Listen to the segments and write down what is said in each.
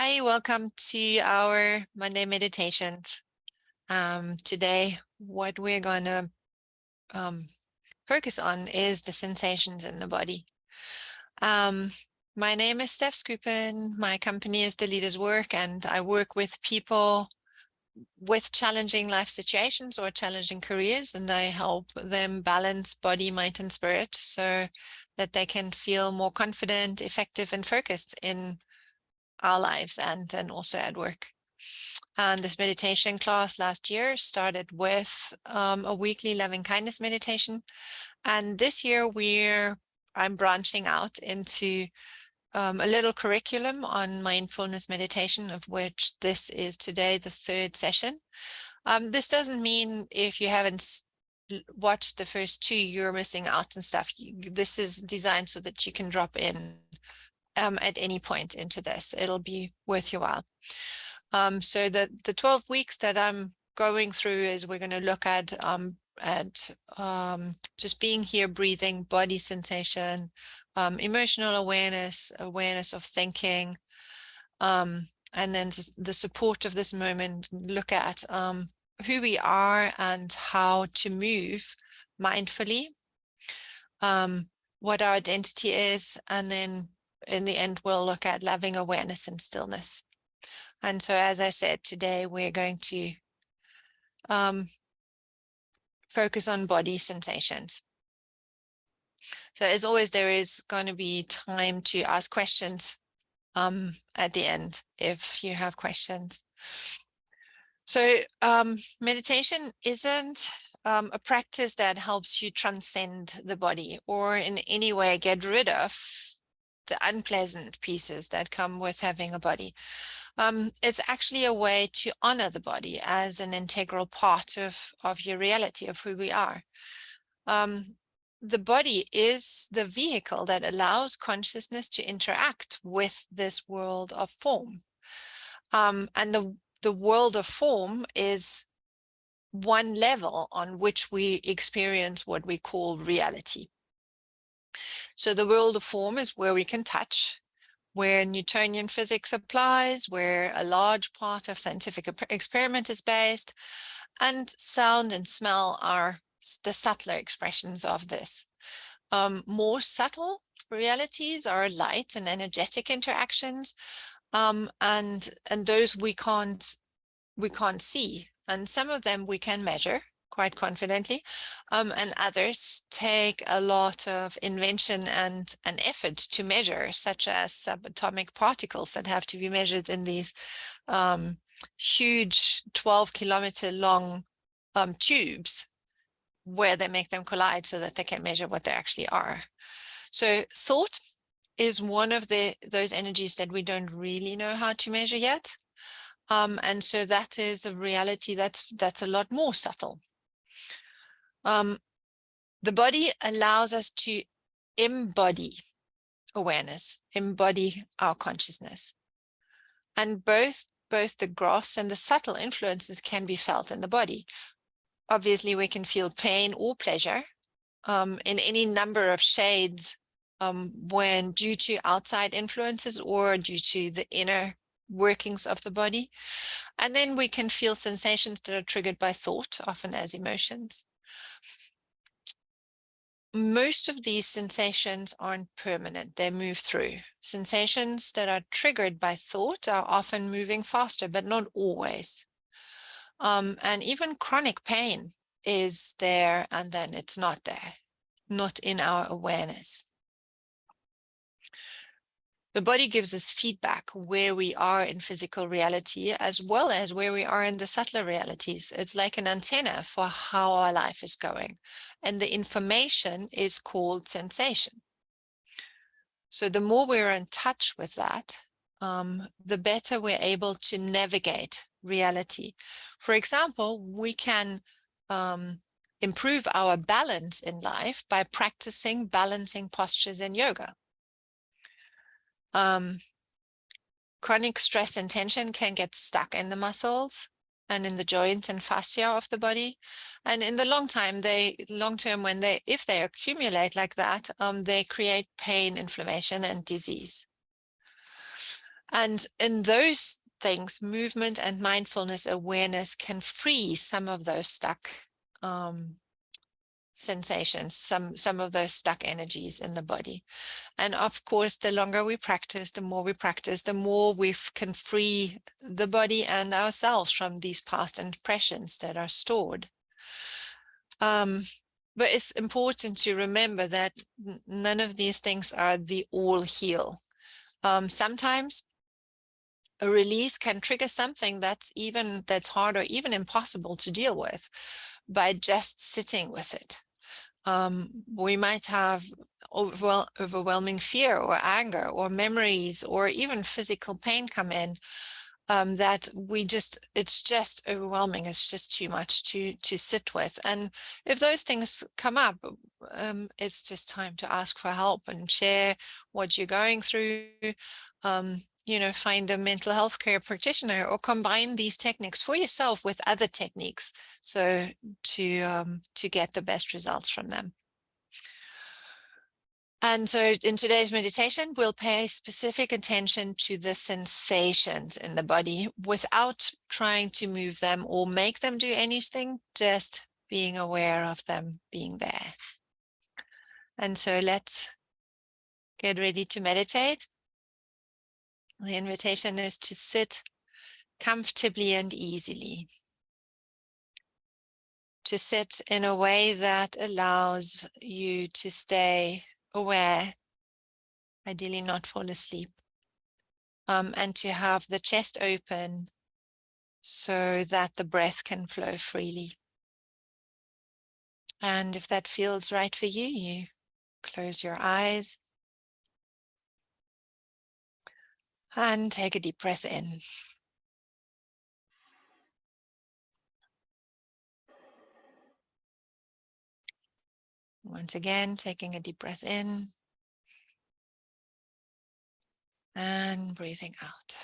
Hi, welcome to our Monday meditations. Today, what we're going to focus on is the sensations in the body. My name is Steph Scoopin. My company is The Leader's Work, and I work with people with challenging life situations or challenging careers, and I help them balance body, mind, and spirit so that they can feel more confident, effective, and focused in our lives and also at work. And this meditation class last year started with a weekly loving kindness meditation. And this year I'm branching out into a little curriculum on mindfulness meditation, of which this is today the third session. This doesn't mean if you haven't watched the first two, you're missing out and stuff. This is designed so that you can drop in at any point into this. It'll be worth your while. So the 12 weeks that I'm going through is we're going to look at just being here, breathing, body sensation, emotional awareness, awareness of thinking, and then the support of this moment, look at who we are and how to move mindfully, what our identity is, and then in the end, we'll look at loving awareness and stillness. And so, as I said, today we're going to focus on body sensations. So as always, there is going to be time to ask questions at the end if you have questions. So meditation isn't a practice that helps you transcend the body or in any way get rid of the unpleasant pieces that come with having a body. It's actually a way to honor the body as an integral part of your reality, of who we are. The body is the vehicle that allows consciousness to interact with this world of form. And the world of form is one level on which we experience what we call reality. So the world of form is where we can touch, where Newtonian physics applies, where a large part of scientific experiment is based, and sound and smell are the subtler expressions of this. More subtle realities are light and energetic interactions, and those we can't see, and some of them we can measure quite confidently, and others take a lot of invention and an effort to measure, such as subatomic particles that have to be measured in these huge 12-kilometer long tubes where they make them collide so that they can measure what they actually are. So thought is one of those energies that we don't really know how to measure yet. And so that is a reality that's a lot more subtle. The body allows us to embody awareness, embody our consciousness. And both the gross and the subtle influences can be felt in the body. Obviously, we can feel pain or pleasure in any number of shades when due to outside influences or due to the inner workings of the body. And then we can feel sensations that are triggered by thought, often as emotions. Most of these sensations aren't permanent, they move through. Sensations that are triggered by thought are often moving faster, but not always. And even chronic pain is there and then it's not there, not in our awareness. The body gives us feedback where we are in physical reality, as well as where we are in the subtler realities. It's like an antenna for how our life is going. And the information is called sensation. So the more we're in touch with that, the better we're able to navigate reality. For example, we can improve our balance in life by practicing balancing postures in yoga. Chronic stress and tension can get stuck in the muscles and in the joints and fascia of the body. And in the long term, if they accumulate like that, they create pain, inflammation, and disease. And in those things, movement and mindfulness awareness can free some of those stuck sensations, some of those stuck energies in the body. And of course, the longer we practice, the more we practice, the more we can free the body and ourselves from these past impressions that are stored. But it's important to remember that none of these things are the all heal. Sometimes a release can trigger something that's hard or even impossible to deal with by just sitting with it. We might have overwhelming fear or anger or memories or even physical pain come in, that it's just overwhelming. It's just too much to sit with. And if those things come up, it's just time to ask for help and share what you're going through. Find a mental health care practitioner or combine these techniques for yourself with other techniques, so to get the best results from them. And so in today's meditation, we'll pay specific attention to the sensations in the body without trying to move them or make them do anything, just being aware of them being there. And so let's get ready to meditate. The invitation is to sit comfortably and easily, to sit in a way that allows you to stay aware, ideally not fall asleep. And to have the chest open so that the breath can flow freely. And if that feels right for you, you close your eyes and take a deep breath in. Once again, taking a deep breath in and breathing out.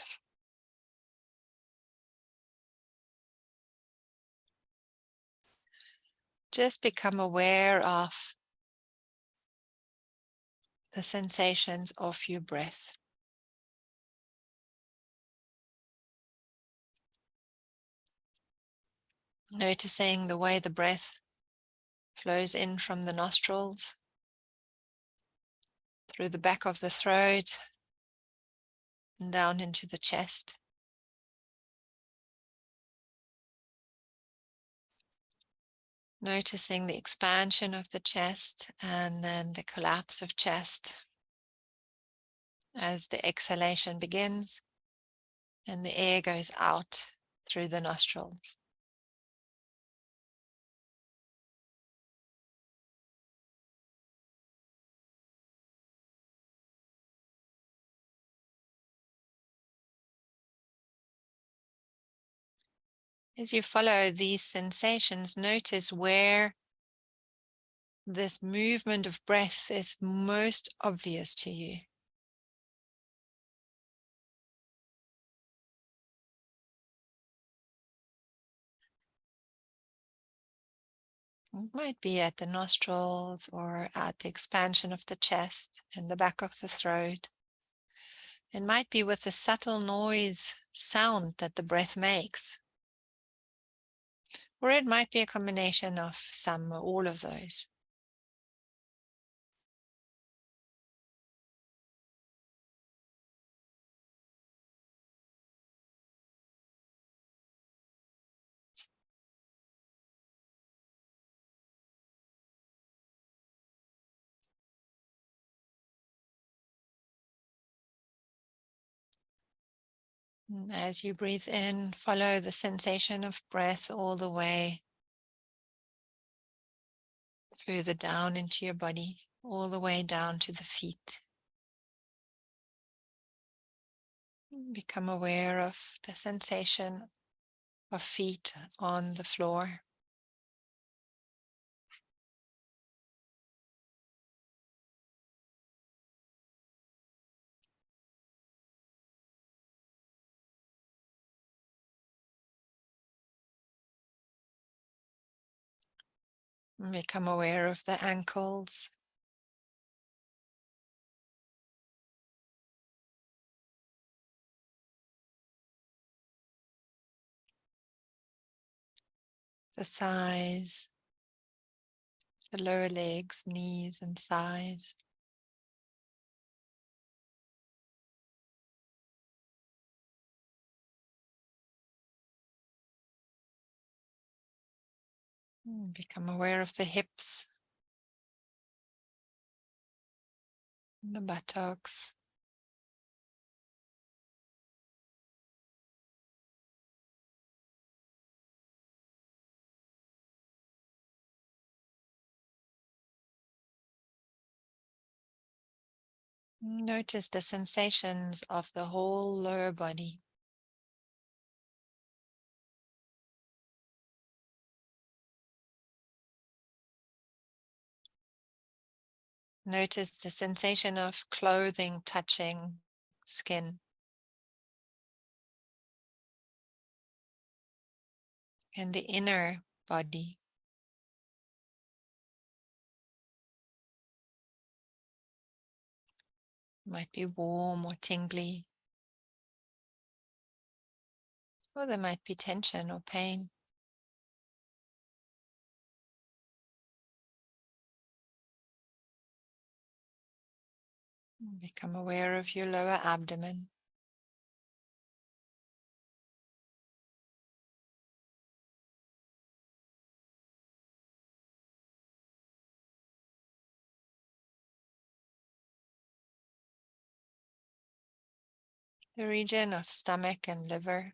Just become aware of the sensations of your breath. Noticing the way the breath flows in from the nostrils, through the back of the throat, and down into the chest. Noticing the expansion of the chest and then the collapse of chest as the exhalation begins and the air goes out through the nostrils. As you follow these sensations, notice where this movement of breath is most obvious to you. It might be at the nostrils or at the expansion of the chest and the back of the throat. It might be with the subtle noise sound that the breath makes. Or it might be a combination of some or all of those. As you breathe in, follow the sensation of breath all the way further down into your body, all the way down to the feet. Become aware of the sensation of feet on the floor. Become aware of the ankles. the thighs, the lower legs, knees and thighs. Become aware of the hips, the buttocks. Notice the sensations of the whole lower body. Notice the sensation of clothing touching skin and the inner body. Might be warm or tingly, or there might be tension or pain. Become aware of your lower abdomen. The region of stomach and liver.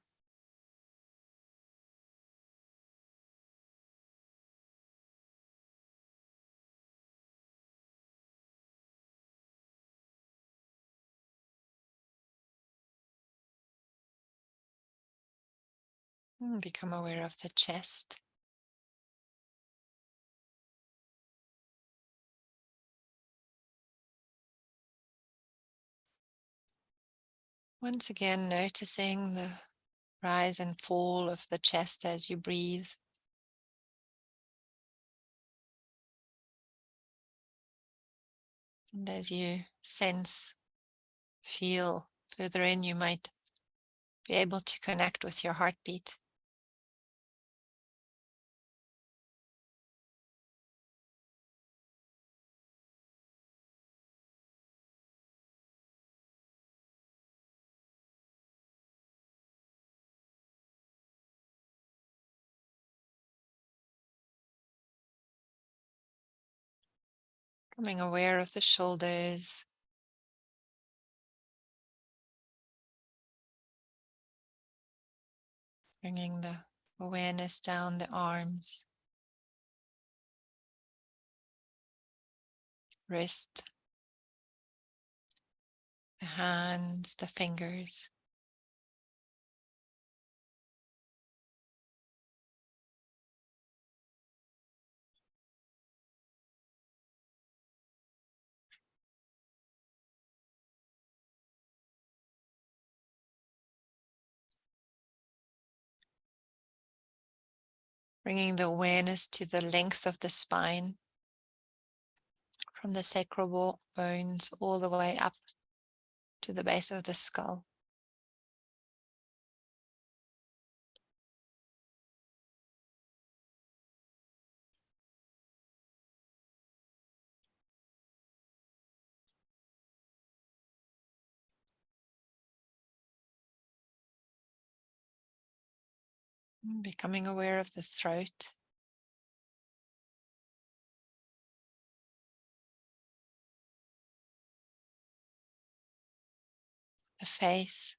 Become aware of the chest. Once again, noticing the rise and fall of the chest as you breathe. And as you sense, feel further in, you might be able to connect with your heartbeat. Becoming aware of the shoulders, bringing the awareness down the arms, wrist, the hands, the fingers. Bringing the awareness to the length of the spine, from the sacral bones all the way up to the base of the skull. Becoming aware of the throat, the face,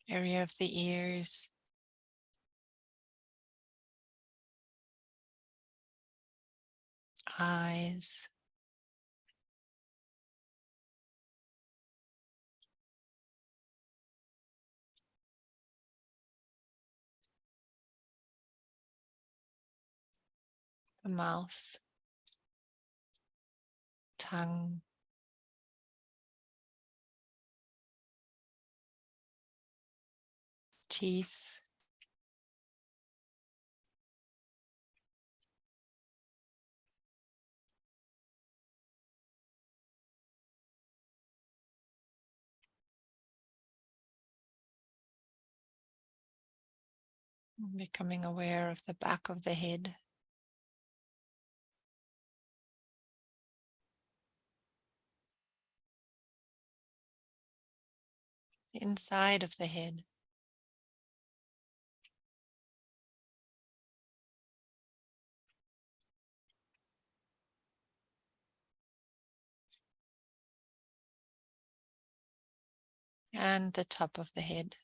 area of the ears, eyes, the mouth, tongue, teeth, becoming aware of the back of the head, the inside of the head. And the top of the head.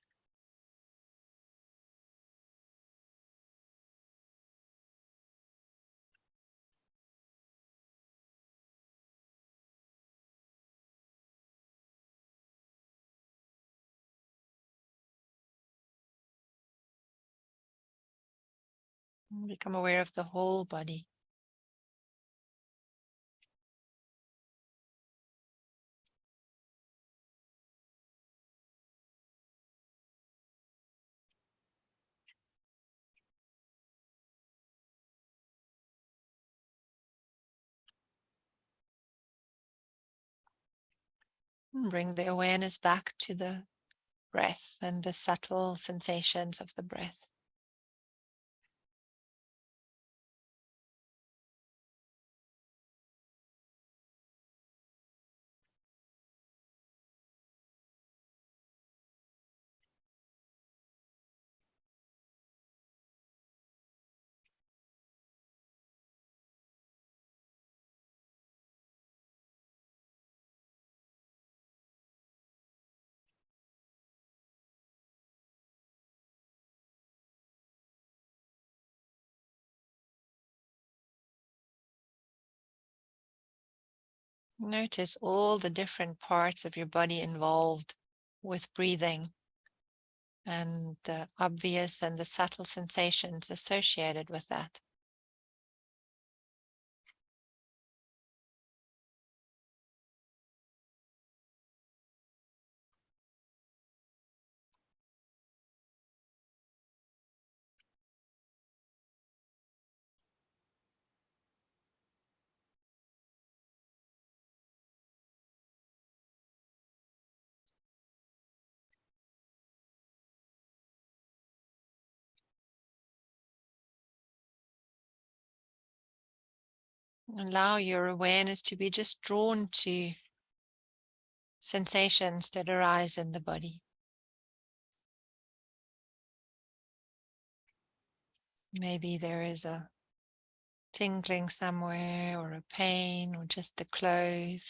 Become aware of the whole body. And bring the awareness back to the breath and the subtle sensations of the breath. Notice all the different parts of your body involved with breathing and the obvious and the subtle sensations associated with that. Allow your awareness to be just drawn to sensations that arise in the body. Maybe there is a tingling somewhere, or a pain, or just the clothes.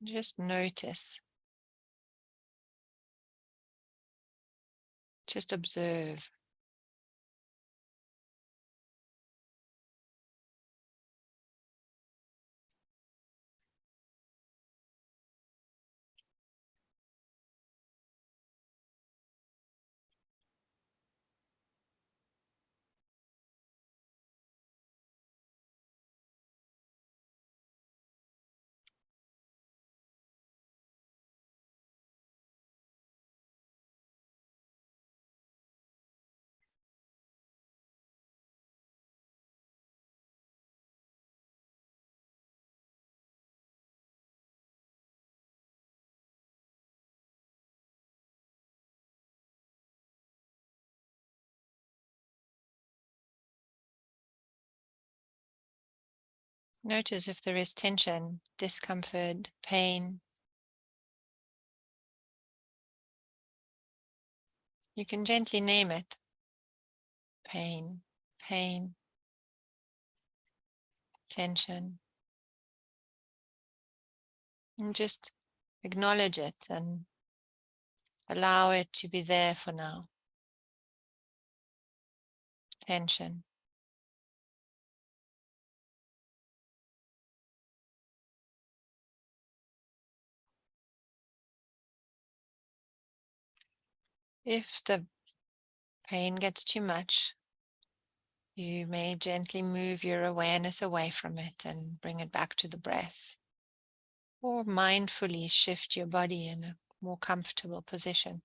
Just notice. Just observe. Notice if there is tension, discomfort, pain. You can gently name it. Pain, pain, tension. And just acknowledge it and allow it to be there for now. Tension. If the pain gets too much, you may gently move your awareness away from it and bring it back to the breath. or mindfully shift your body in a more comfortable position.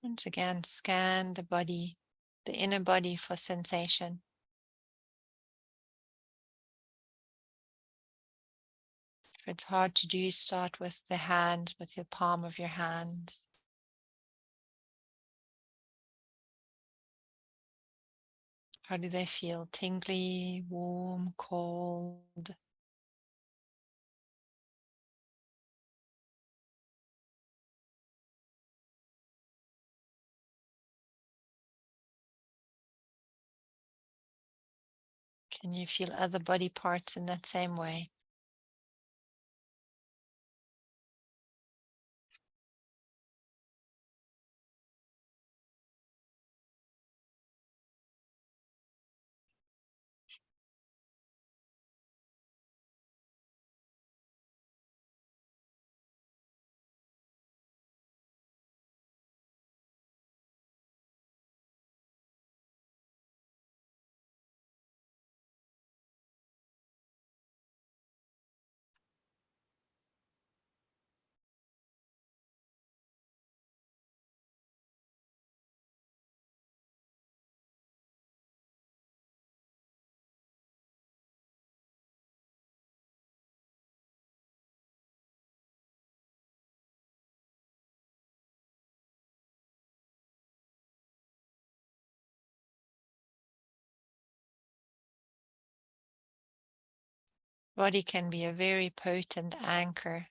Once again, scan the body, the inner body for sensation. If it's hard to do, start with the hands, with the palm of your hands. How do they feel? Tingly, warm, cold? Can you feel other body parts in that same way? Body can be a very potent anchor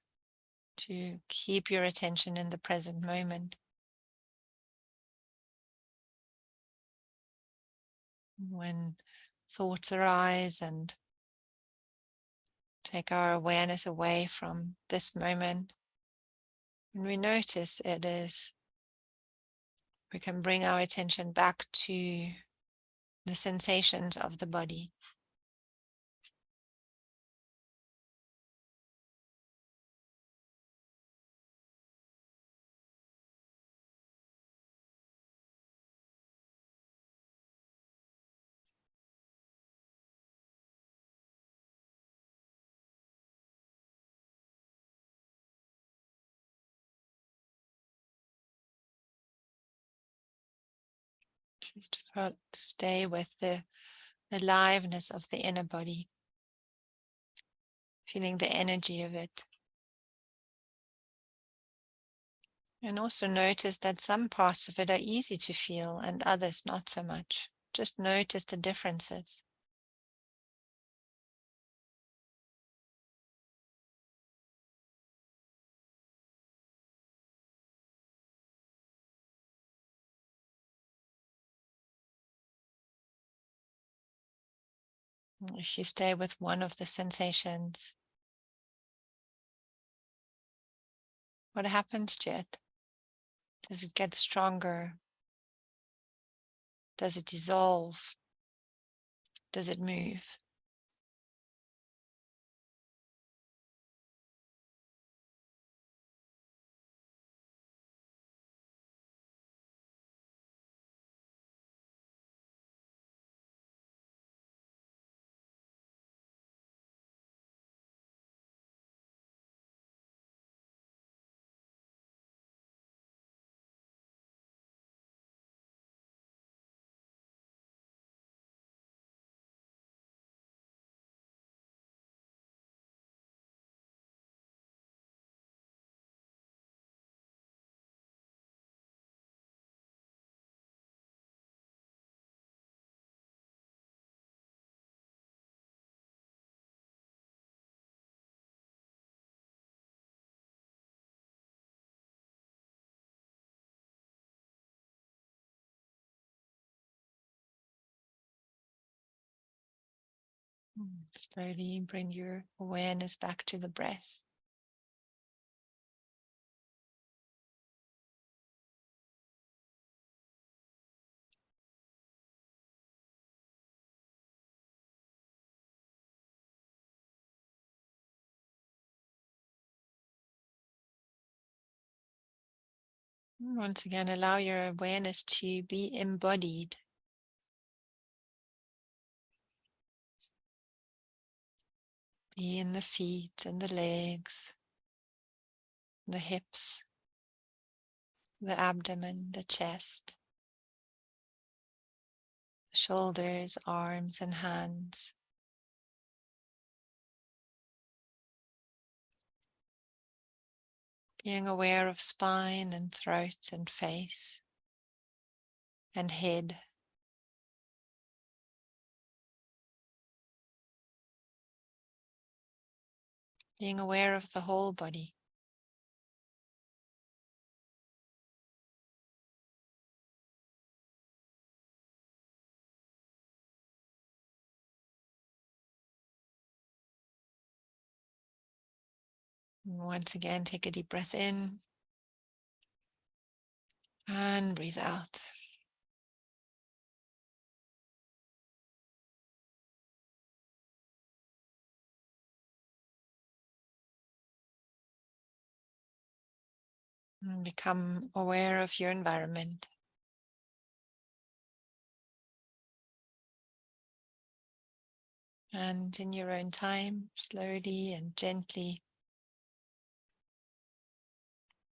to keep your attention in the present moment. When thoughts arise and take our awareness away from this moment, when we notice it is, we can bring our attention back to the sensations of the body. Just stay with the aliveness of the inner body, feeling the energy of it. And also notice that some parts of it are easy to feel and others not so much. Just notice the differences. If you stay with one of the sensations, what happens to it? Does it get stronger? Does it dissolve? Does it move? Slowly bring your awareness back to the breath. Once again, allow your awareness to be embodied. Be in the feet and the legs, the hips, the abdomen, the chest, shoulders, arms, and hands. Being aware of spine and throat and face and head. Being aware of the whole body. And once again, take a deep breath in and breathe out. And become aware of your environment. And in your own time, slowly and gently,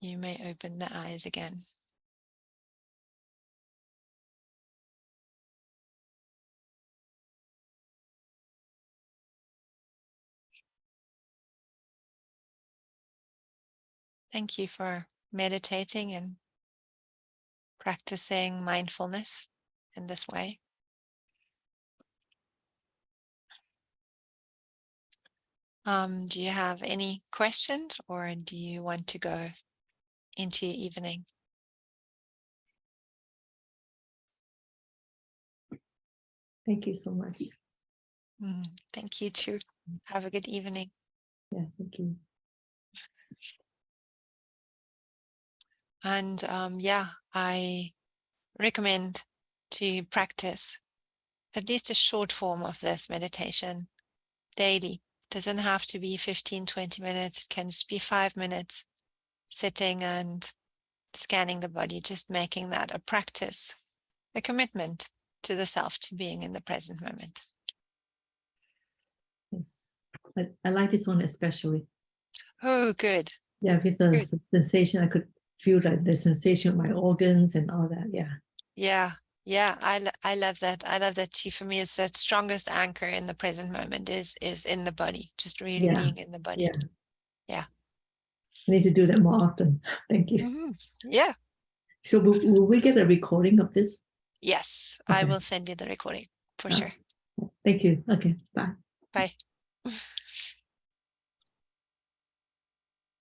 you may open the eyes again. Thank you for meditating and practicing mindfulness in this way. Do you have any questions, or do you want to go into your evening? Thank you so much. Thank you too. Have a good evening. Yeah, thank you. And yeah, I recommend to practice at least a short form of this meditation daily. It doesn't have to be 15, 20 minutes. It can just be 5 minutes sitting and scanning the body, just making that a practice, a commitment to the self, to being in the present moment. Yes. I like this one especially. Oh, good. Yeah, because the Good. sensation, I could feel like the sensation of my organs and all that. Yeah. Yeah. Yeah, I love that. I love that too. For me, it's that strongest anchor in the present moment is in the body, just really Yeah. being in the body. Yeah. Yeah. I need to do that more often. Thank you. Yeah. So will we get a recording of this? Yes, Okay. I will send you the recording for sure. Thank you. Okay, bye. Bye.